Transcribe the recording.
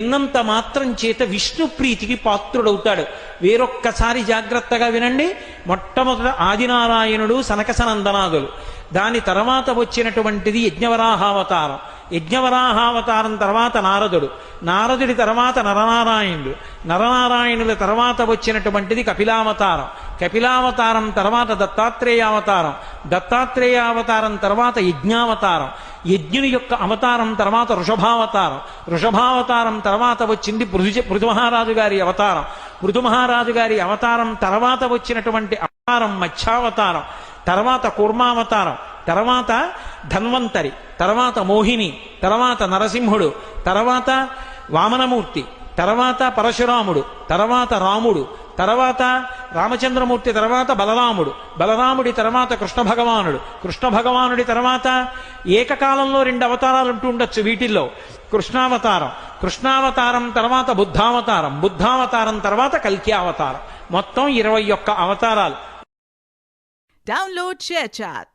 విన్నంత మాత్రం చేత విష్ణు ప్రీతికి పాత్రుడవుతాడు. వేరొక్కసారి జాగ్రత్తగా వినండి. మొట్టమొదట ఆదినారాయణుడు సనకసనందనాదులు, దాని తర్వాత వచ్చినటువంటిది యజ్ఞవరాహావతారం, యజ్ఞవరాహావతారం తర్వాత నారదుడు, నారదుడి తర్వాత నరనారాయణుడు, నరనారాయణుల తర్వాత వచ్చినటువంటిది కపిలావతారం, కపిలావతారం తర్వాత దత్తాత్రేయావతారం, దత్తాత్రేయావతారం తర్వాత యజ్ఞావతారం, యజ్ఞుని యొక్క అవతారం తర్వాత వృషభావతారం, వృషభావతారం తర్వాత వచ్చింది పృథుమహారాజు గారి అవతారం, పృథుమహారాజు గారి అవతారం తర్వాత వచ్చినటువంటి అవతారం మత్స్యావతారం, తర్వాత కూర్మావతారం, తర్వాత ధన్వంతరి, తర్వాత మోహిని, తర్వాత నరసింహుడు, తర్వాత వామనమూర్తి, తర్వాత పరశురాముడు, తర్వాత రాముడు, తర్వాత రామచంద్రమూర్తి, తర్వాత బలరాముడు, బలరాముడి తర్వాత కృష్ణ భగవానుడు, కృష్ణ భగవానుడి తర్వాత ఏకకాలంలో 2 అవతారాలు ఉంటూ ఉండొచ్చు వీటిల్లో. కృష్ణావతారం, కృష్ణావతారం తర్వాత బుద్ధావతారం, బుద్ధావతారం తర్వాత కల్కి అవతారం. మొత్తం 21 అవతారాలు. Download ShareChat.